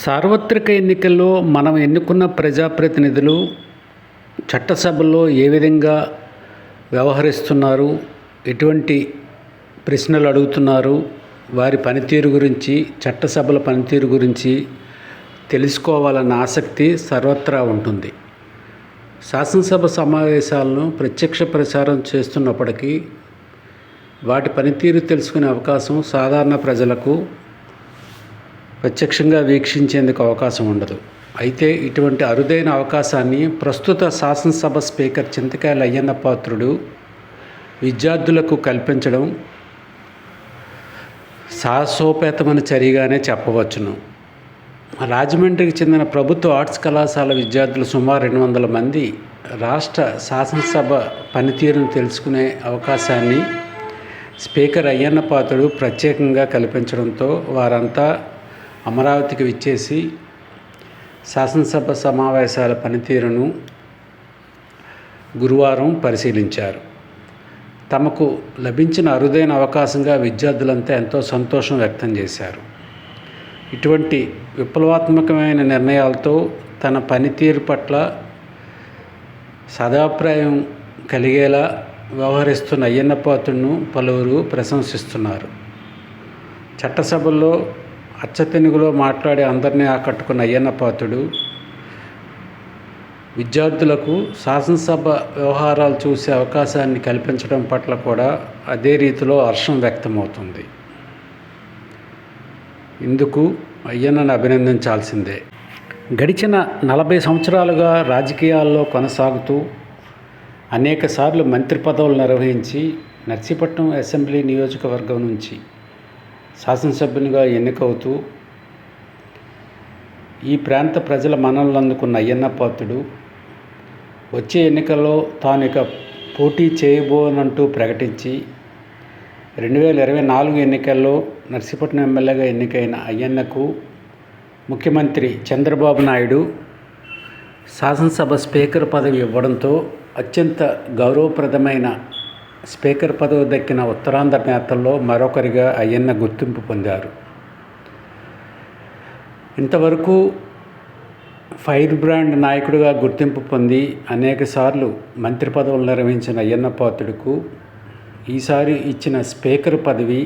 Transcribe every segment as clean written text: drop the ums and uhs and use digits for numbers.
సార్వత్రిక ఎన్నికల్లో మనం ఎన్నుకున్న ప్రజాప్రతినిధులు చట్టసభల్లో ఏ విధంగా వ్యవహరిస్తున్నారు, ఎటువంటి ప్రశ్నలు అడుగుతున్నారు, వారి పనితీరు గురించి, చట్టసభల పనితీరు గురించి తెలుసుకోవాలన్న ఆసక్తి సర్వత్రా ఉంటుంది. శాసనసభ సమావేశాలను ప్రత్యక్ష ప్రసారం చేస్తున్నప్పటికీ వాటి పనితీరు తెలుసుకునే అవకాశం సాధారణ ప్రజలకు ప్రత్యక్షంగా వీక్షించేందుకు అవకాశం ఉండదు. అయితే ఇటువంటి అరుదైన అవకాశాన్ని ప్రస్తుత శాసనసభ స్పీకర్ చింతకాయల అయ్యన్న పాత్రుడు విద్యార్థులకు కల్పించడం సాహసోపేతమైన చర్యగానే చెప్పవచ్చును. రాజమండ్రికి చెందిన ప్రభుత్వ ఆర్ట్స్ కళాశాల విద్యార్థులు సుమారు 200 మంది రాష్ట్ర శాసనసభ పనితీరును తెలుసుకునే అవకాశాన్ని స్పీకర్ అయ్యన్న పాత్రుడు ప్రత్యేకంగా కల్పించడంతో వారంతా అమరావతికి విచ్చేసి శాసనసభ సమావేశాల పనితీరును గురువారం పరిశీలించారు. తమకు లభించిన అరుదైన అవకాశంగా విద్యార్థులంతా ఎంతో సంతోషం వ్యక్తం చేశారు. ఇటువంటి విప్లవాత్మకమైన నిర్ణయాలతో తన పనితీరు పట్ల సదాభిప్రాయం కలిగేలా వ్యవహరిస్తున్న అయ్యన్న పాత్రుడును పలువురు ప్రశంసిస్తున్నారు. చట్టసభల్లో అచ్చతెనుగులో మాట్లాడి అందరినీ ఆకట్టుకున్న అయ్యన్న పాత్రుడు విద్యార్థులకు శాసనసభ వ్యవహారాలు చూసే అవకాశాన్ని కల్పించడం పట్ల కూడా అదే రీతిలో హర్షం వ్యక్తమవుతుంది. ఇందుకు అయ్యన్నను అభినందించాల్సిందే. గడిచిన 40 సంవత్సరాలుగా రాజకీయాల్లో కొనసాగుతూ అనేకసార్లు మంత్రి పదవులు నిర్వహించి నర్సీపట్నం అసెంబ్లీ నియోజకవర్గం నుంచి శాసనసభ్యునిగా ఎన్నికవుతూ ఈ ప్రాంత ప్రజల మన్ననలు అందుకున్న అయ్యన్న పాత్రుడు వచ్చే ఎన్నికల్లో తాను ఇక పోటీ చేయబోనంటూ ప్రకటించి 2024 ఎన్నికల్లో నర్సీపట్నం ఎమ్మెల్యేగా ఎన్నికైన అయ్యన్నకు ముఖ్యమంత్రి చంద్రబాబు నాయుడు శాసనసభ స్పీకర్ పదవి ఇవ్వడంతో అత్యంత గౌరవప్రదమైన స్పీకర్ పదవి దక్కిన ఉత్తరాంధ్ర నేతల్లో మరొకరిగా అయ్యన్న గుర్తింపు పొందారు. ఇంతవరకు ఫైర్ బ్రాండ్ నాయకుడిగా గుర్తింపు పొంది అనేకసార్లు మంత్రి పదవులు నిర్వహించిన అయ్యన్న పాత్రుడుకు ఈసారి ఇచ్చిన స్పీకర్ పదవి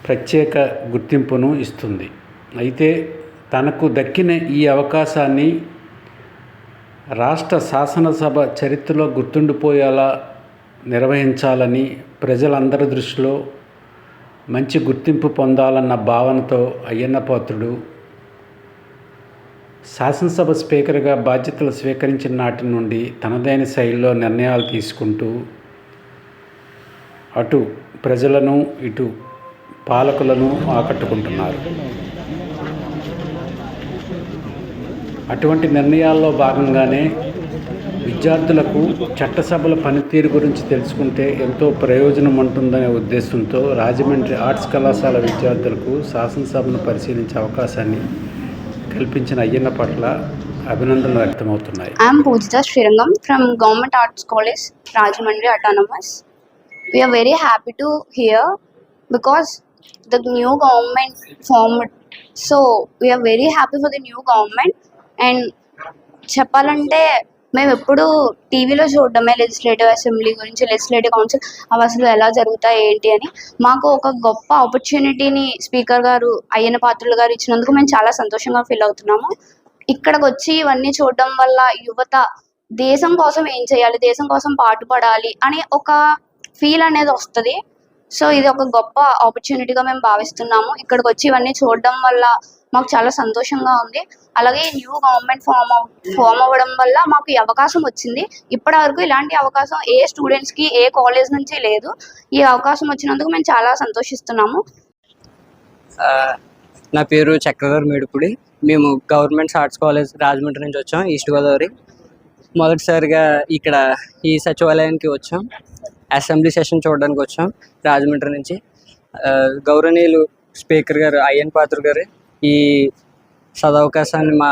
ప్రత్యేక గుర్తింపును ఇస్తుంది. అయితే తనకు దక్కిన ఈ అవకాశాన్ని రాష్ట్ర శాసనసభ చరిత్రలో గుర్తుండిపోయేలా నిర్వహించాలని ప్రజలందరి దృష్టిలో మంచి గుర్తింపు పొందాలన్న భావనతో అయ్యన్న పాత్రుడు శాసనసభ స్పీకర్గా బాధ్యతలు స్వీకరించిన నాటి నుండి తనదైన శైలిలో నిర్ణయాలు తీసుకుంటూ అటు ప్రజలను ఇటు పాలకులను ఆకట్టుకుంటున్నారు. అటువంటి నిర్ణయాల్లో భాగంగానే విద్యార్థులకు చట్టసభల పనితీరు గురించి తెలుసుకుంటే ఎంతో ప్రయోజనం ఉంటుందనే ఉద్దేశంతో రాజమండ్రి ఆర్ట్స్ కళాశాల విద్యార్థులకు శాసనసభను పరిశీలించే అవకాశాన్ని కల్పించిన అయ్యన్న పట్ల అభినందనలు వ్యక్తమవుతున్నాయి. I am Pujita Srirangam from Government Arts College, Rajamandri Autonomous. We are very happy to hear because the new government formed. So we are very happy for the new government. And చెప్పాలంటే మేము ఎప్పుడు టీవీలో చూడడమే legislative assembly గురించి, legislative council అవి అసలు ఎలా జరుగుతాయి ఏంటి అని. మాకు ఒక గొప్ప ఆపర్చునిటీని స్పీకర్ గారు అయ్యన్న పాత్రుడు గారు ఇచ్చినందుకు మేము చాలా సంతోషంగా ఫీల్ అవుతున్నాము. ఇక్కడికి వచ్చి ఇవన్నీ చూడడం వల్ల యువత దేశం కోసం ఏం చేయాలి, దేశం కోసం పాటుపడాలి అనే ఒక ఫీల్ అనేది వస్తుంది. సో ఇది ఒక గొప్ప ఆపర్చునిటీగా మేము భావిస్తున్నాము. ఇక్కడికి వచ్చి ఇవన్నీ చూడడం వల్ల మాకు చాలా సంతోషంగా ఉంది. అలాగే న్యూ గవర్నమెంట్ ఫామ్ అవ్వడం వల్ల మాకు ఈ అవకాశం వచ్చింది. ఇప్పటి వరకు ఇలాంటి అవకాశం ఏ స్టూడెంట్స్కి ఏ కాలేజ్ నుంచి లేదు. ఈ అవకాశం వచ్చినందుకు మేము చాలా సంతోషిస్తున్నాము. నా పేరు చక్రధర్ మేడుపుడి. మేము గవర్నమెంట్ ఆర్ట్స్ కాలేజ్ రాజమండ్రి నుంచి వచ్చాం, ఈస్ట్ గోదావరి. మొదటిసారిగా ఇక్కడ ఈ సచివాలయానికి వచ్చాం, అసెంబ్లీ సెషన్ చూడడానికి వచ్చాం రాజమండ్రి నుంచి. గౌరవనీయులు స్పీకర్ గారు అయ్యన్న పాత్రుడు గారు ఈ సదవకాశాన్ని మా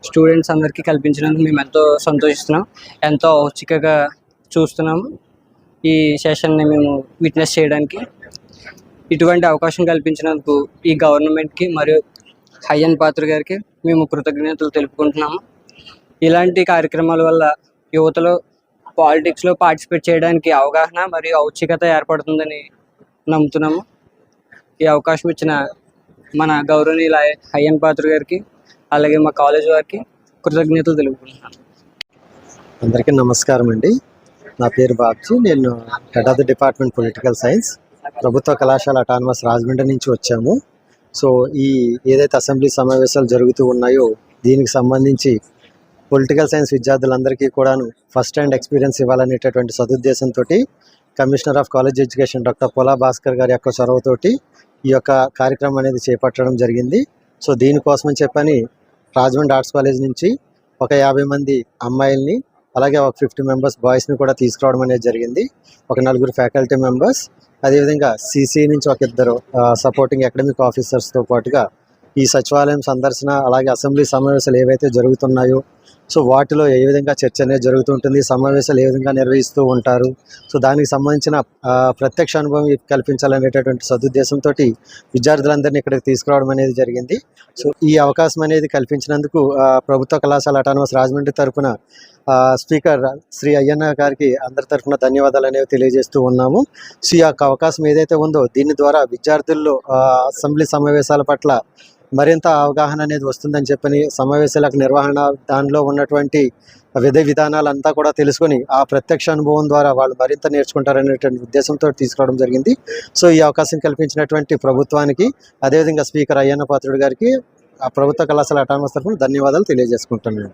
స్టూడెంట్స్ అందరికీ కల్పించినందుకు మేము ఎంతో సంతోషిస్తున్నాం, ఎంతో ఔత్సుక్యంగా చూస్తున్నాము ఈ సెషన్ని మేము విట్నెస్ చేయడానికి. ఇటువంటి అవకాశం కల్పించినందుకు ఈ గవర్నమెంట్కి మరియు అయ్యన్ పాత్ర గారికి మేము కృతజ్ఞతలు తెలుపుకుంటున్నాము. ఇలాంటి కార్యక్రమాల వల్ల యువతలో పాలిటిక్స్లో పార్టిసిపేట్ చేయడానికి అవగాహన మరియు ఔత్సుకత ఏర్పడుతుందని నమ్ముతున్నాము. ఈ అవకాశం ఇచ్చిన మన గౌరవనీయుల అయ్యన్ పాత్ర గారికి అలాగే మా కాలేజ్ వారికి కృతజ్ఞతలు తెలుపుకుంటున్నాను. అందరికీ నమస్కారం అండి. నా పేరు బాబ్జీ. నేను head of the department political science, ప్రభుత్వ కళాశాల అటానమస్ రాజమండ్రి నుంచి వచ్చాము. సో ఈ ఏదైతే అసెంబ్లీ సమావేశాలు జరుగుతూ ఉన్నాయో దీనికి సంబంధించి పొలిటికల్ సైన్స్ విద్యార్థులందరికీ కూడాను ఫస్ట్ హ్యాండ్ ఎక్స్పీరియన్స్ ఇవ్వాలనేటటువంటి సదుద్దేశంతో commissioner of college education doctor Pola Bhaskar గారి యొక్క చొరవతోటి ఈ యొక్క కార్యక్రమం అనేది చేపట్టడం జరిగింది. సో దీనికోసమని చెప్పని రాజమండ్రి ఆర్ట్స్ కాలేజ్ నుంచి ఒక 50 మంది అమ్మాయిల్ని అలాగే ఒక 50 మెంబర్స్ బాయ్స్ని కూడా తీసుకురావడం అనేది జరిగింది. ఒక 4 ఫ్యాకల్టీ మెంబర్స్, అదేవిధంగా సిసి నుంచి ఒక 2 సపోర్టింగ్ అకాడమిక్ ఆఫీసర్స్తో పాటుగా ఈ సచివాలయం సందర్శన అలాగే అసెంబ్లీ సమావేశాలు ఏవైతే జరుగుతున్నాయో సో వాటిలో ఏ విధంగా చర్చ అనేది జరుగుతుంటుంది, సమావేశాలు ఏ విధంగా నిర్వహిస్తూ ఉంటారు, సో దానికి సంబంధించిన ప్రత్యక్ష అనుభవం కల్పించాలనేటటువంటి సదుద్దేశంతో విద్యార్థులందరినీ ఇక్కడికి తీసుకురావడం అనేది జరిగింది. సో ఈ అవకాశం అనేది కల్పించినందుకు ప్రభుత్వ కళాశాల అటానమస్ రాజమండ్రి తరఫున స్పీకర్ శ్రీ అయ్యన్న గారికి అందరి తరఫున ధన్యవాదాలు అనేవి తెలియజేస్తూ ఉన్నాము. సో ఈ యొక్క అవకాశం ఏదైతే ఉందో దీని ద్వారా విద్యార్థుల్లో అసెంబ్లీ సమావేశాల పట్ల మరింత అవగాహన అనేది వస్తుందని చెప్పని, సమావేశాలకు నిర్వహణ దానిలో ఉన్నటువంటి విధి విధానాలంతా కూడా తెలుసుకొని ఆ ప్రత్యక్ష అనుభవం ద్వారా వాళ్ళు మరింత నేర్చుకుంటారనేటువంటి ఉద్దేశంతో తీసుకురావడం జరిగింది. సో ఈ అవకాశం కల్పించినటువంటి ప్రభుత్వానికి అదేవిధంగా స్పీకర్ అయ్యన్న పాత్రుడు గారికి ఆ ప్రభుత్వ కళాశాల అటానమస్ తరఫున ధన్యవాదాలు తెలియజేసుకుంటున్నాను.